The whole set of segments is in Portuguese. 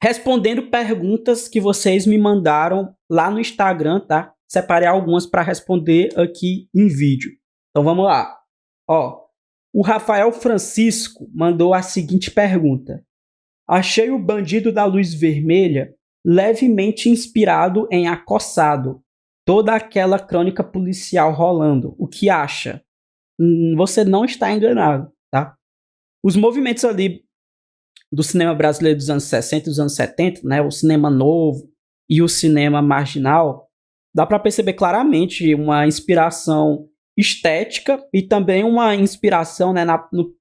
respondendo perguntas que vocês me mandaram lá no Instagram, tá? Separei algumas para responder aqui em vídeo. Então vamos lá. Ó, o Rafael Francisco mandou a seguinte pergunta: achei o Bandido da Luz Vermelha levemente inspirado em Acossado. Toda aquela crônica policial rolando. O que acha? Você não está enganado, tá? Os movimentos ali do cinema brasileiro dos anos 60 e dos anos 70, né, o cinema novo e o cinema marginal, dá para perceber claramente uma inspiração estética e também uma inspiração, né,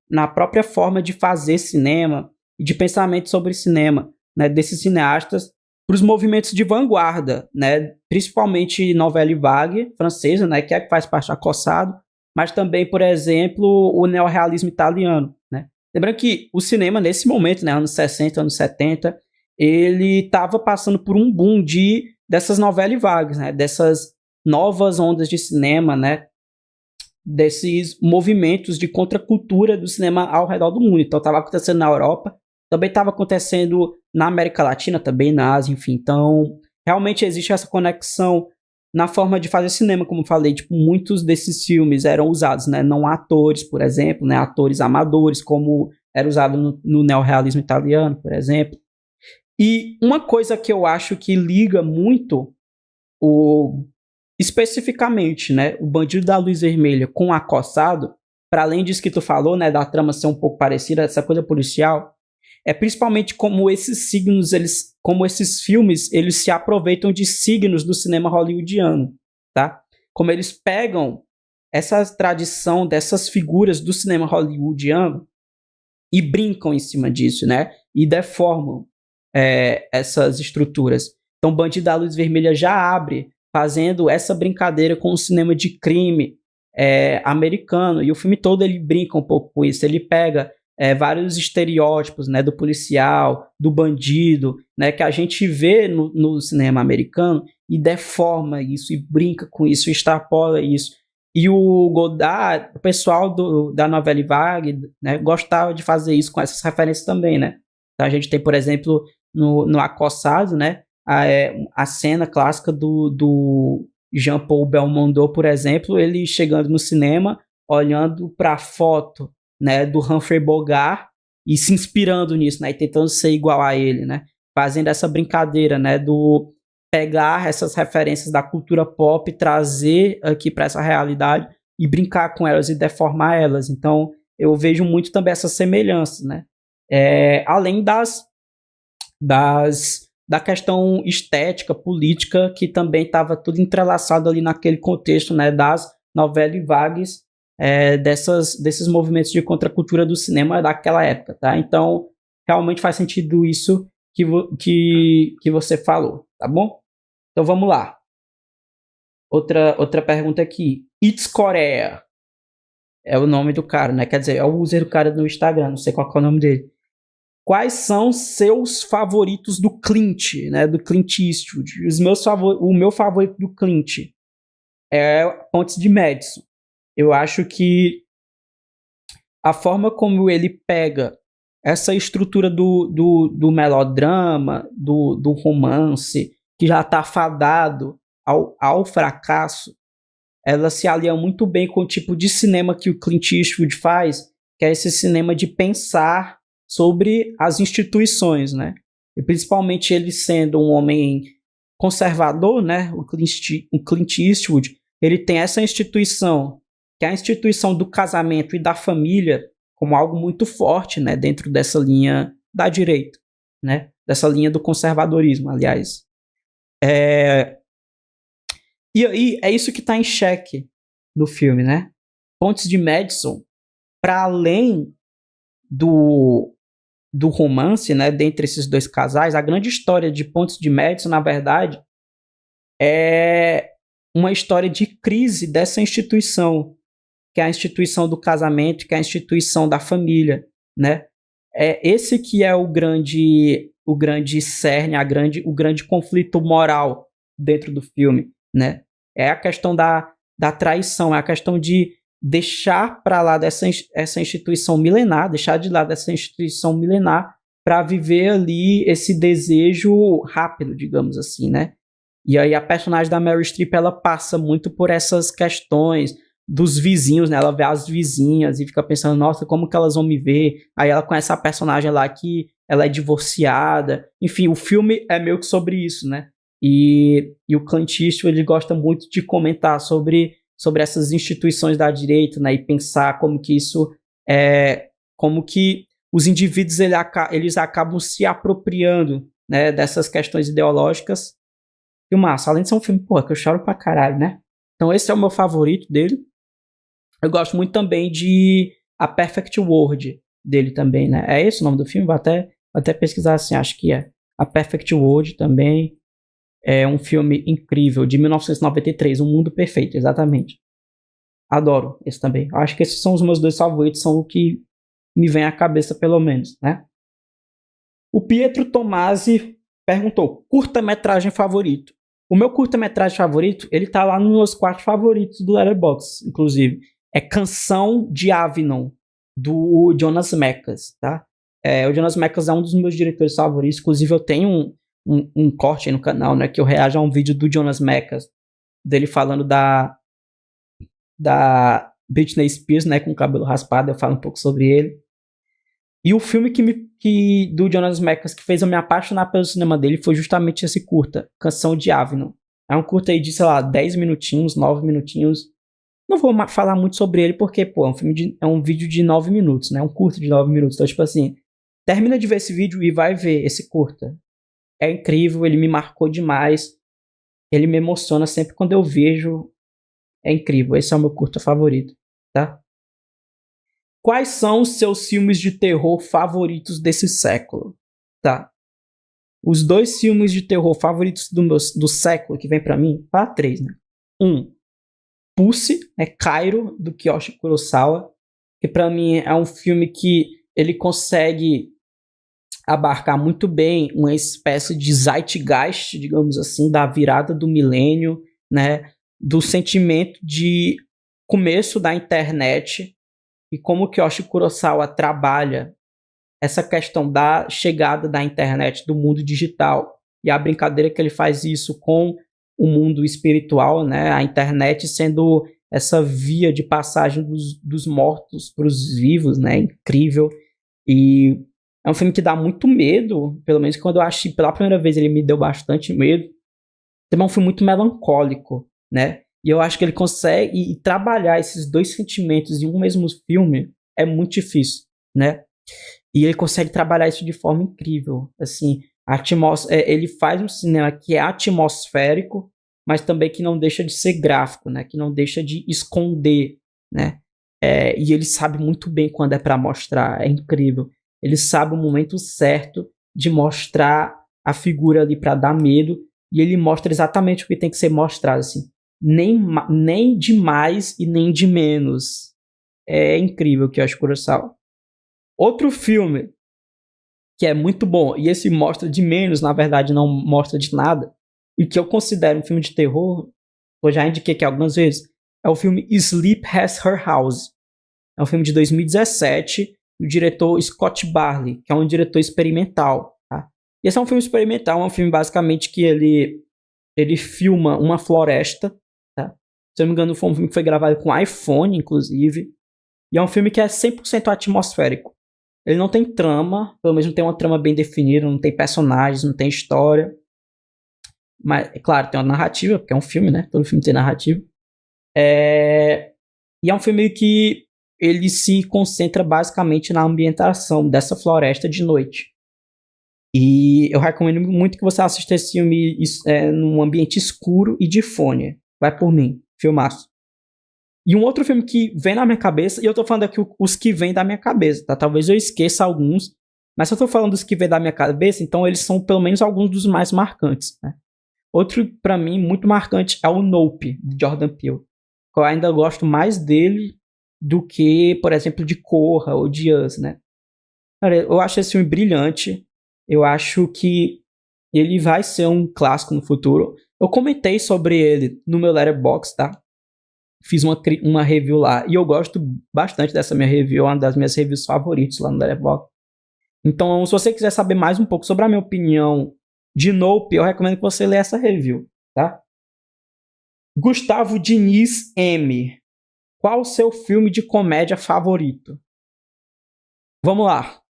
na própria forma de fazer cinema e de pensamento sobre cinema, né, desses cineastas para os movimentos de vanguarda, né, principalmente Nouvelle Vague francesa, né, que faz parte do Acossado, mas também, por exemplo, o neorrealismo italiano, né. Lembrando que o cinema, nesse momento, né, anos 60, anos 70, ele estava passando por um boom dessas novelas vagas, né, dessas novas ondas de cinema, né, desses movimentos de contracultura do cinema ao redor do mundo. Então, estava acontecendo na Europa, também estava acontecendo na América Latina, também na Ásia, enfim. Então, realmente existe essa conexão na forma de fazer cinema, como eu falei, tipo, muitos desses filmes eram usados, né, não atores, por exemplo, né, atores amadores, como era usado no neorrealismo italiano, por exemplo. E uma coisa que eu acho que liga muito especificamente, né, o Bandido da Luz Vermelha com o Acossado, para além disso que tu falou, né, da trama ser um pouco parecida, essa coisa policial, é principalmente como esses signos, como esses filmes, eles se aproveitam de signos do cinema hollywoodiano, tá? Como eles pegam essa tradição dessas figuras do cinema hollywoodiano e brincam em cima disso, né? E deformam essas estruturas. Então, Bandido da Luz Vermelha já abre fazendo essa brincadeira com o cinema de crime americano, e o filme todo ele brinca um pouco com isso, ele pega vários estereótipos, né, do policial, do bandido, né, que a gente vê no cinema americano e deforma isso, e brinca com isso, extrapola isso. E o Godard, o pessoal da Nouvelle Vague, né, gostava de fazer isso com essas referências também, né. Então, a gente tem, por exemplo, no Acossado, né, a cena clássica do Jean-Paul Belmondo, por exemplo, ele chegando no cinema, olhando para a foto, né, do Humphrey Bogart e se inspirando nisso, né, e tentando ser igual a ele, né, fazendo essa brincadeira, né, do pegar essas referências da cultura pop, trazer aqui para essa realidade e brincar com elas e deformar elas. Então, eu vejo muito também essas semelhanças, né, além da questão estética, política, que também estava tudo entrelaçado ali naquele contexto, né, das novelas vagues, desses movimentos de contracultura do cinema daquela época, tá? Então, realmente faz sentido isso que você falou, tá bom? Então, vamos lá. Outra pergunta aqui. It's Corea é o nome do cara, né? Quer dizer, é o user do cara no Instagram, não sei qual é o nome dele. Quais são seus favoritos do Clint, né? Do Clint Eastwood? O meu favorito do Clint é Pontes de Madison. Eu acho que a forma como ele pega essa estrutura do melodrama, do romance, que já está fadado ao fracasso, ela se alia muito bem com o tipo de cinema que o Clint Eastwood faz, que é esse cinema de pensar sobre as instituições, né? E principalmente ele sendo um homem conservador, né? O Clint Eastwood, ele tem essa instituição, que é a instituição do casamento e da família, como algo muito forte, né, dentro dessa linha da direita, né, dessa linha do conservadorismo, aliás. E aí é isso que está em xeque no filme, né? Pontes de Madison, para além do romance, né, dentre esses dois casais, a grande história de Pontes de Madison, na verdade, é uma história de crise dessa instituição, que é a instituição do casamento, que é a instituição da família, né? Esse que é o grande cerne, o grande conflito moral dentro do filme, né? É a questão da traição, é a questão de deixar para lá essa instituição milenar, deixar de lado essa instituição milenar para viver ali esse desejo rápido, digamos assim, né? E aí a personagem da Meryl Streep, ela passa muito por essas questões dos vizinhos, né? Ela vê as vizinhas e fica pensando, nossa, como que elas vão me ver? Aí ela conhece a personagem lá que ela é divorciada. Enfim, o filme é meio que sobre isso, né? E o Clint Eastwood, ele gosta muito de comentar sobre essas instituições da direita, né? E pensar como que isso como que os indivíduos eles acabam se apropriando, né, dessas questões ideológicas. E o massa, além de ser um filme, porra, que eu choro pra caralho, né? Então esse é o meu favorito dele. Eu gosto muito também de A Perfect World dele também, né? É esse o nome do filme? Vou até pesquisar assim, acho que é. A Perfect World também é um filme incrível, de 1993, Um Mundo Perfeito, exatamente. Adoro esse também. Acho que esses são os meus dois favoritos, são o que me vem à cabeça pelo menos, né? O Pietro Tomasi perguntou, curta-metragem favorito. O meu curta-metragem favorito, ele tá lá nos meus 4 favoritos do Letterboxd, inclusive. É Canção de Avinon, do Jonas Mekas, tá? O Jonas Mekas é um dos meus diretores favoritos. Inclusive, eu tenho um corte aí no canal, né? Que eu reajo a um vídeo do Jonas Mekas, dele falando da Britney Spears, né? Com o cabelo raspado. Eu falo um pouco sobre ele. E o filme do Jonas Mekas que fez eu me apaixonar pelo cinema dele foi justamente esse curta, Canção de Avinon. É um curta aí de, sei lá, 10 minutinhos, 9 minutinhos. Não vou falar muito sobre ele porque, pô, é um vídeo de 9 minutos, né? Um curta de 9 minutos. Então, tipo assim, termina de ver esse vídeo e vai ver esse curta. É incrível, ele me marcou demais. Ele me emociona sempre quando eu vejo. É incrível, esse é o meu curta favorito, tá? Quais são os seus filmes de terror favoritos desse século? Tá. Os 2 filmes de terror favoritos do século que vem pra mim, 3, né? 1, Pussy, Cairo, do Kiyoshi Kurosawa, que pra mim é um filme que ele consegue abarcar muito bem uma espécie de zeitgeist, digamos assim, da virada do milênio, né? Do sentimento de começo da internet e como o Kiyoshi Kurosawa trabalha essa questão da chegada da internet, do mundo digital, e a brincadeira que ele faz isso com o mundo espiritual, né? A internet sendo essa via de passagem dos mortos para os vivos, né? Incrível. E é um filme que dá muito medo, pelo menos quando eu achei pela primeira vez ele me deu bastante medo. Também é um filme muito melancólico, né? E eu acho que ele consegue trabalhar esses 2 sentimentos em um mesmo filme é muito difícil, né? E ele consegue trabalhar isso de forma incrível. Assim, ele faz um cinema que é atmosférico, mas também que não deixa de ser gráfico, né? Que não deixa de esconder, né? E ele sabe muito bem quando é para mostrar. É incrível. Ele sabe o momento certo de mostrar a figura ali para dar medo. E ele mostra exatamente o que tem que ser mostrado, assim. Nem de mais e nem de menos. É incrível que eu acho Kurosawa. Outro filme que é muito bom, e esse mostra de menos, na verdade não mostra de nada, e que eu considero um filme de terror, eu já indiquei aqui algumas vezes, é o filme Sleep Has Her House. É um filme de 2017, do diretor Scott Barley, que é um diretor experimental. Tá? E esse é um filme experimental, é um filme basicamente que ele filma uma floresta. Tá? Se eu não me engano, foi um filme que foi gravado com iPhone, inclusive. E é um filme que é 100% atmosférico. Ele não tem trama, pelo menos não tem uma trama bem definida, não tem personagens, não tem história. Mas, é claro, tem uma narrativa, porque é um filme, né? Todo filme tem narrativa. E é um filme que ele se concentra basicamente na ambientação dessa floresta de noite. E eu recomendo muito que você assista esse filme num ambiente escuro e de fone. Vai por mim, filmaço. E um outro filme que vem na minha cabeça, e eu tô falando aqui os que vêm da minha cabeça, tá? Talvez eu esqueça alguns, mas se eu tô falando dos que vêm da minha cabeça, então eles são pelo menos alguns dos mais marcantes, né? Outro, pra mim, muito marcante é o Nope, de Jordan Peele. Eu ainda gosto mais dele do que, por exemplo, de Corra ou de Us, né? Cara, eu acho esse filme brilhante. Eu acho que ele vai ser um clássico no futuro. Eu comentei sobre ele no meu Letterboxd, tá? Fiz uma review lá. E eu gosto bastante dessa minha review. É uma das minhas reviews favoritas lá no Letterboxd. Então, se você quiser saber mais um pouco sobre a minha opinião de Nope, eu recomendo que você leia essa review, tá? Gustavo Diniz M. Qual o seu filme de comédia favorito? Vamos lá.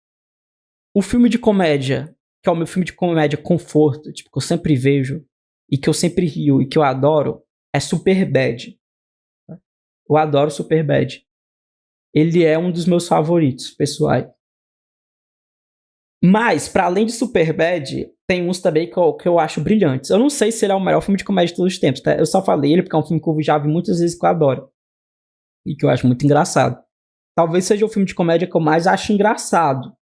O filme de comédia, que é o meu filme de comédia conforto, tipo, que eu sempre vejo, e que eu sempre rio, e que eu adoro, é Superbad. Eu adoro Superbad. Ele é um dos meus favoritos, pessoais. Mas, para além de Superbad, tem uns também que eu acho brilhantes. Eu não sei se ele é o melhor filme de comédia de todos os tempos, tá? Eu só falei ele porque é um filme que eu já vi muitas vezes que eu adoro. E que eu acho muito engraçado. Talvez seja o filme de comédia que eu mais acho engraçado,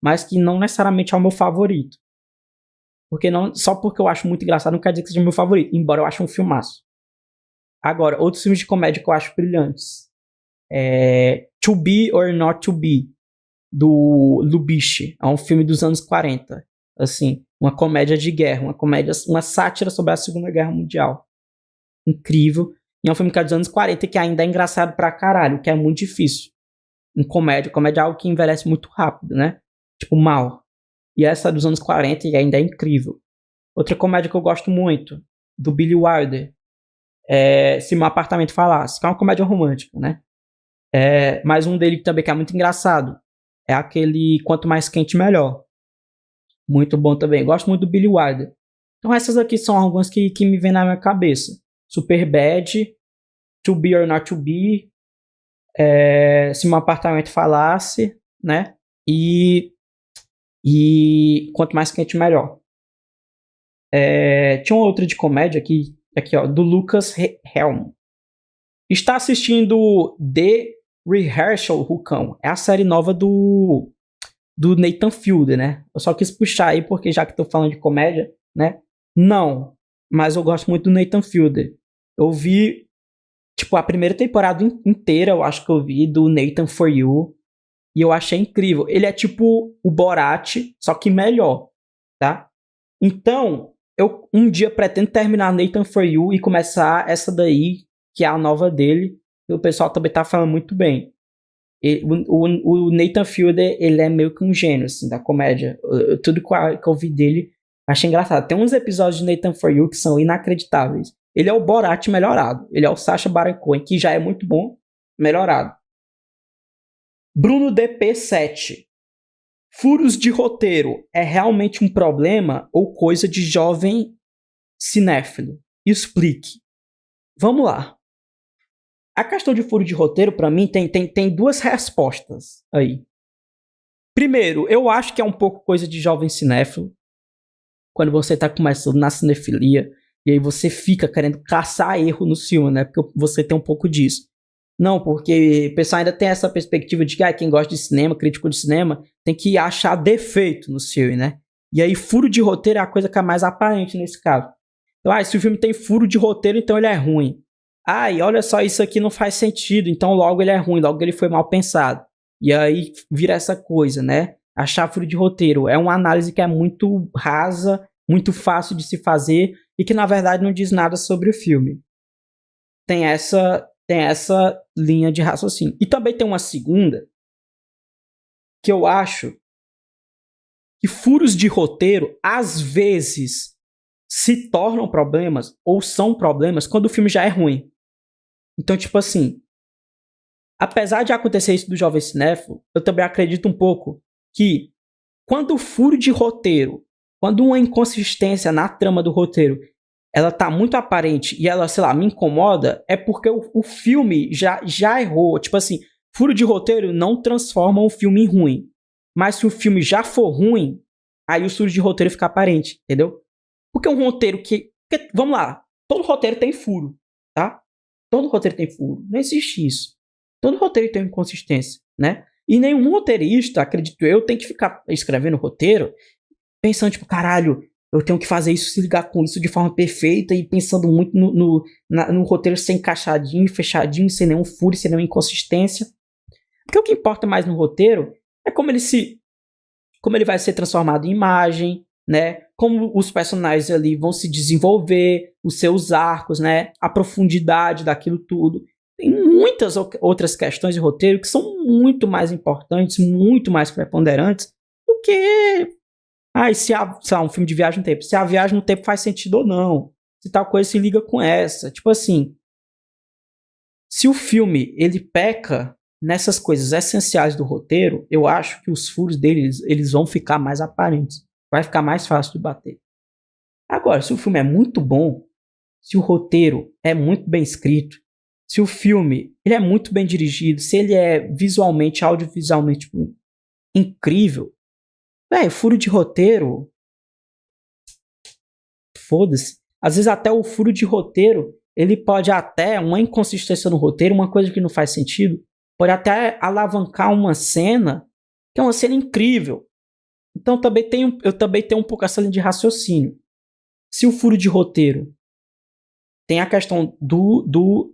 mas que não necessariamente é o meu favorito. Porque não, só porque eu acho muito engraçado não quer dizer que seja o meu favorito, embora eu ache um filmaço. Agora, outros filmes de comédia que eu acho brilhantes. To Be or Not To Be, do Lubitsch. É um filme dos anos 40. Assim, uma comédia de guerra, uma sátira sobre a Segunda Guerra Mundial. Incrível. E é um filme que é dos anos 40 que ainda é engraçado pra caralho, que é muito difícil. Em comédia é algo que envelhece muito rápido, né? Tipo, mal. E essa é dos anos 40 e ainda é incrível. Outra comédia que eu gosto muito, do Billy Wilder, é Se Meu Apartamento Falasse, que é uma comédia romântica, né? Mais um dele também que é muito engraçado. É aquele Quanto Mais Quente Melhor. Muito bom também. Gosto muito do Billy Wilder. Então essas aqui são algumas que me vêm na minha cabeça. Superbad, To Be or Not To Be, Se Meu Apartamento Falasse, né? E Quanto Mais Quente Melhor. Tinha uma outra de comédia aqui ó, do Lucas Helm. Está assistindo The Rehearsal, Rucão. É a série nova do Nathan Fielder, né? Eu só quis puxar aí porque já que estou falando de comédia, né? Não, mas eu gosto muito do Nathan Fielder. Eu vi, tipo, a primeira temporada inteira, eu acho que eu vi, do Nathan For You. E eu achei incrível. Ele é tipo o Borat, só que melhor, tá? Então, eu um dia pretendo terminar Nathan For You e começar essa daí, que é a nova dele. E o pessoal também tá falando muito bem. O Nathan Fielder, ele é meio que um gênio, assim, da comédia. Tudo que eu vi dele, achei engraçado. Tem uns episódios de Nathan For You que são inacreditáveis. Ele é o Borat melhorado. Ele é o Sacha Baron Cohen, que já é muito bom, melhorado. Bruno DP7. Furos de roteiro é realmente um problema ou coisa de jovem cinéfilo? Explique. Vamos lá. A questão de furo de roteiro, pra mim, tem duas respostas aí. Primeiro, eu acho que é um pouco coisa de jovem cinéfilo. Quando você tá começando na cinefilia, e aí você fica querendo caçar erro no filme, né? Porque você tem um pouco disso. Não, porque o pessoal ainda tem essa perspectiva de que quem gosta de cinema, crítico de cinema, tem que achar defeito no filme, né? E aí furo de roteiro é a coisa que é mais aparente nesse caso. Então, se o filme tem furo de roteiro, então ele é ruim. E olha só, isso aqui não faz sentido, então logo ele é ruim, logo ele foi mal pensado. E aí vira essa coisa, né? Achar furo de roteiro é uma análise que é muito rasa, muito fácil de se fazer e que na verdade não diz nada sobre o filme. Tem essa linha de raciocínio. E também tem uma segunda, que eu acho que furos de roteiro, às vezes, se tornam problemas, ou são problemas, quando o filme já é ruim. Então, tipo assim, apesar de acontecer isso do jovem cinéfilo, eu também acredito um pouco que quando o furo de roteiro, quando uma inconsistência na trama do roteiro, ela tá muito aparente e ela, sei lá, me incomoda, é porque o filme já errou. Tipo assim, furo de roteiro não transforma um filme em ruim. Mas se o filme já for ruim, aí o furo de roteiro fica aparente, entendeu? Porque um roteiro porque, vamos lá, todo roteiro tem furo, tá? Todo roteiro tem furo. Não existe isso. Todo roteiro tem inconsistência, né? E nenhum roteirista, acredito eu, tem que ficar escrevendo roteiro pensando, tipo, caralho, eu tenho que fazer isso, se ligar com isso de forma perfeita e pensando muito no roteiro ser encaixadinho, fechadinho, sem nenhum furo, sem nenhuma inconsistência. Porque o que importa mais no roteiro é como ele vai ser transformado em imagem, né? Como os personagens ali vão se desenvolver, os seus arcos, né? A profundidade daquilo tudo. Tem muitas outras questões de roteiro que são muito mais importantes, muito mais preponderantes do porque... Ah, e se sei lá, um filme de viagem no tempo. Se a viagem no tempo faz sentido ou não. Se tal coisa se liga com essa. Tipo assim, se o filme, ele peca nessas coisas essenciais do roteiro, eu acho que os furos deles, eles vão ficar mais aparentes. Vai ficar mais fácil de bater. Agora, se o filme é muito bom, se o roteiro é muito bem escrito, se o filme ele é muito bem dirigido, se ele é visualmente, audiovisualmente tipo, incrível, velho, furo de roteiro, foda-se. Às vezes até o furo de roteiro, ele pode até, uma inconsistência no roteiro, uma coisa que não faz sentido, pode até alavancar uma cena, que é uma cena incrível. Então eu também tenho um pouco essa linha de raciocínio. Se o furo de roteiro tem a questão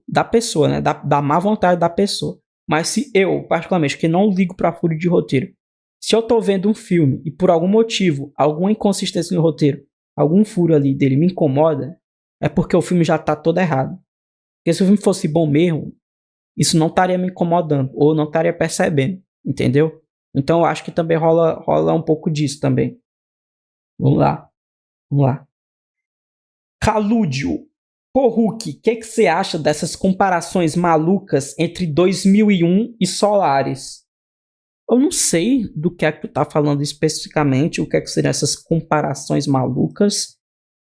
da pessoa, né? Da má vontade da pessoa. Mas se eu, particularmente, que não ligo pra furo de roteiro, se eu tô vendo um filme e por algum motivo, alguma inconsistência no roteiro, algum furo ali dele me incomoda, é porque o filme já tá todo errado. Porque se o filme fosse bom mesmo, isso não estaria me incomodando, ou não estaria percebendo, entendeu? Então eu acho que também rola um pouco disso também. Vamos lá. Calúdio. Pô, Hulk, o que você acha dessas comparações malucas entre 2001 e Solaris? Eu não sei do que é que tu tá falando especificamente, o que é que seriam essas comparações malucas,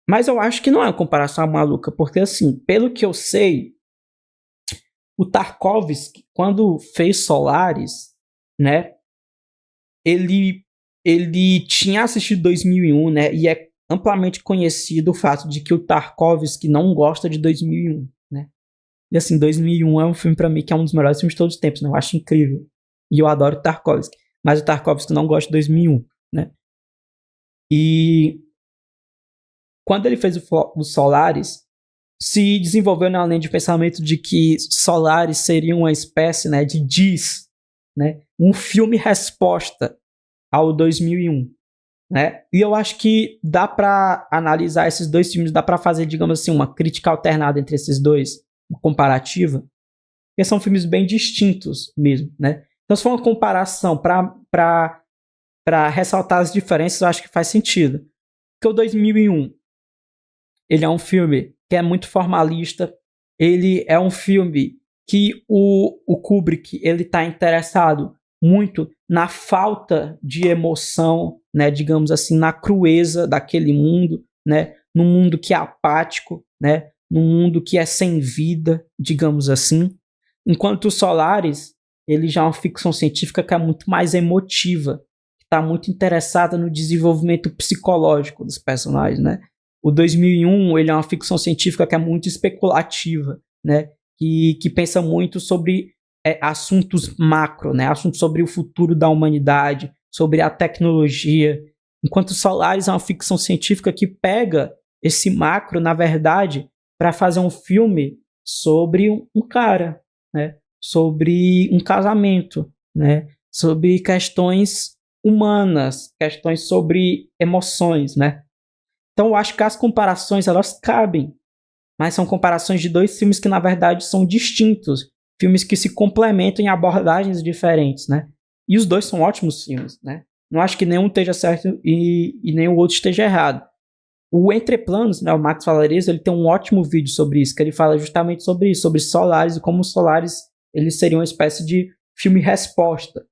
mas eu acho que não é uma comparação maluca, porque assim, pelo que eu sei, o Tarkovsky, quando fez Solaris, né, ele tinha assistido 2001, né, e é amplamente conhecido o fato de que o Tarkovsky não gosta de 2001, né? E assim, 2001 é um filme pra mim que é um dos melhores filmes de todos os tempos, né? Eu acho incrível. E eu adoro o Tarkovsky. Mas o Tarkovsky não gosta de 2001, né? E quando ele fez o Solaris, se desenvolveu na linha de pensamento de que Solaris seria uma espécie, né, de diz, né? Um filme resposta ao 2001. Né? E eu acho que dá pra analisar esses dois filmes, dá pra fazer, digamos assim, uma crítica alternada entre esses dois, uma comparativa, porque são filmes bem distintos mesmo, né? Então, se for uma comparação pra ressaltar as diferenças, eu acho que faz sentido. Porque o 2001, ele é um filme que é muito formalista, ele é um filme que o Kubrick, ele tá interessado muito na falta de emoção, né, digamos assim, na crueza daquele mundo, né, num mundo que é apático, né, num mundo que é sem vida, digamos assim. Enquanto o Solaris, ele já é uma ficção científica que é muito mais emotiva, que está muito interessada no desenvolvimento psicológico dos personagens, né. O 2001, ele é uma ficção científica que é muito especulativa, né, que pensa muito sobre assuntos macro, né? Assuntos sobre o futuro da humanidade, sobre a tecnologia. Enquanto Solaris é uma ficção científica que pega esse macro, na verdade, para fazer um filme sobre um cara, né? Sobre um casamento, né? Sobre questões humanas, questões sobre emoções, né? Então eu acho que as comparações, elas cabem, mas são comparações de dois filmes que, na verdade, são distintos. Filmes que se complementam em abordagens diferentes, né? E os dois são ótimos filmes, né? Não acho que nenhum esteja certo e nem o outro esteja errado. O Entre Planos, né, o Max Valarezo, ele tem um ótimo vídeo sobre isso, que ele fala justamente sobre isso, sobre Solaris e como os Solaris eles seriam uma espécie de filme-resposta,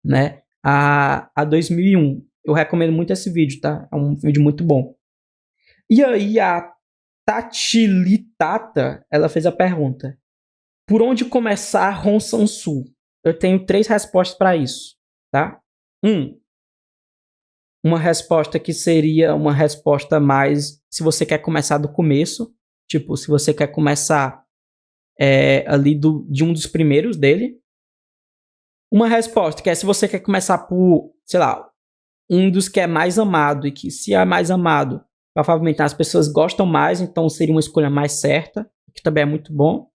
né? A 2001. Eu recomendo muito esse vídeo, tá? É um vídeo muito bom. E aí a Tatilitata, ela fez a pergunta: por onde começar Hong Sang-soo? Eu tenho 3 respostas para isso, tá? Uma resposta que seria uma resposta mais se você quer começar do começo, tipo, se você quer começar ali de um dos primeiros dele. Uma resposta que é se você quer começar por, sei lá, um dos que é mais amado, e que se é mais amado, provavelmente as pessoas gostam mais, então seria uma escolha mais certa, que também é muito bom.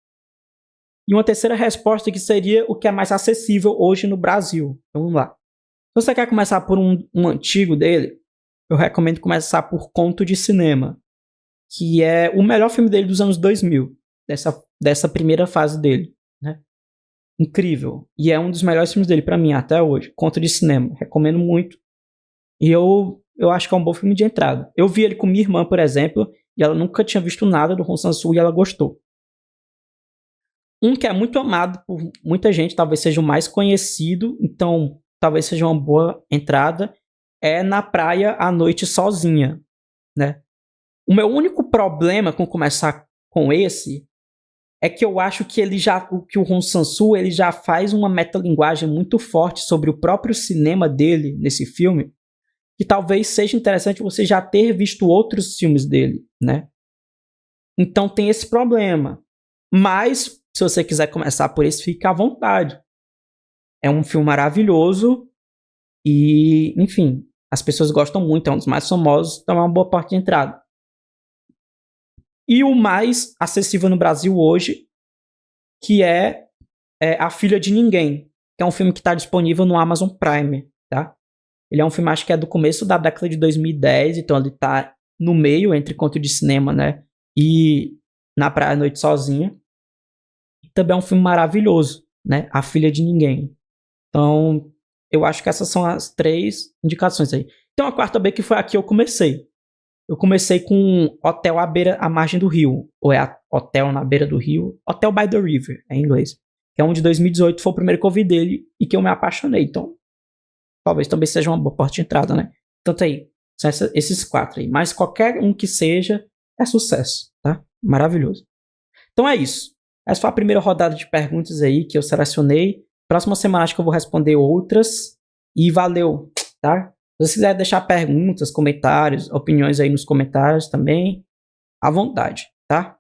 E uma terceira resposta que seria o que é mais acessível hoje no Brasil. Então vamos lá. Se você quer começar por um antigo dele, eu recomendo começar por Conto de Cinema, que é o melhor filme dele dos anos 2000, dessa primeira fase dele, né? Incrível. E é um dos melhores filmes dele pra mim até hoje. Conto de Cinema. Recomendo muito. E eu acho que é um bom filme de entrada. Eu vi ele com minha irmã, por exemplo, e ela nunca tinha visto nada do Hong Sang-soo e ela gostou. Um que é muito amado por muita gente, talvez seja o mais conhecido, então talvez seja uma boa entrada, é Na Praia à Noite Sozinha, né? O meu único problema com começar com esse é que eu acho que que o Hong Sang-soo ele já faz uma metalinguagem muito forte sobre o próprio cinema dele nesse filme, que talvez seja interessante você já ter visto outros filmes dele, né? Então tem esse problema. Mas, se você quiser começar por esse, fica à vontade. É um filme maravilhoso e, enfim, as pessoas gostam muito, é um dos mais famosos, então é uma boa porta de entrada. E o mais acessível no Brasil hoje, que é A Filha de Ninguém, que é um filme que está disponível no Amazon Prime, tá? Ele é um filme, acho que é do começo da década de 2010, então ele tá no meio entre Conto de Cinema, né, e Na Praia à Noite Sozinha. E também é um filme maravilhoso, né, A Filha de Ninguém. Então, eu acho que essas são as 3 indicações aí. Tem uma quarta B que foi a que eu comecei. Eu comecei com Hotel à Margem do Rio, ou é Hotel na Beira do Rio, Hotel by the River, em inglês. Que é um de 2018, foi o primeiro que eu vi dele e que eu me apaixonei. Então, talvez também seja uma boa porta de entrada, né? Tanto aí, são esses 4 aí. Mas qualquer um que seja, é sucesso, tá? Maravilhoso. Então é isso. Essa foi a primeira rodada de perguntas aí que eu selecionei. Próxima semana acho que eu vou responder outras. E valeu, tá? Se você quiser deixar perguntas, comentários, opiniões aí nos comentários também, à vontade, tá?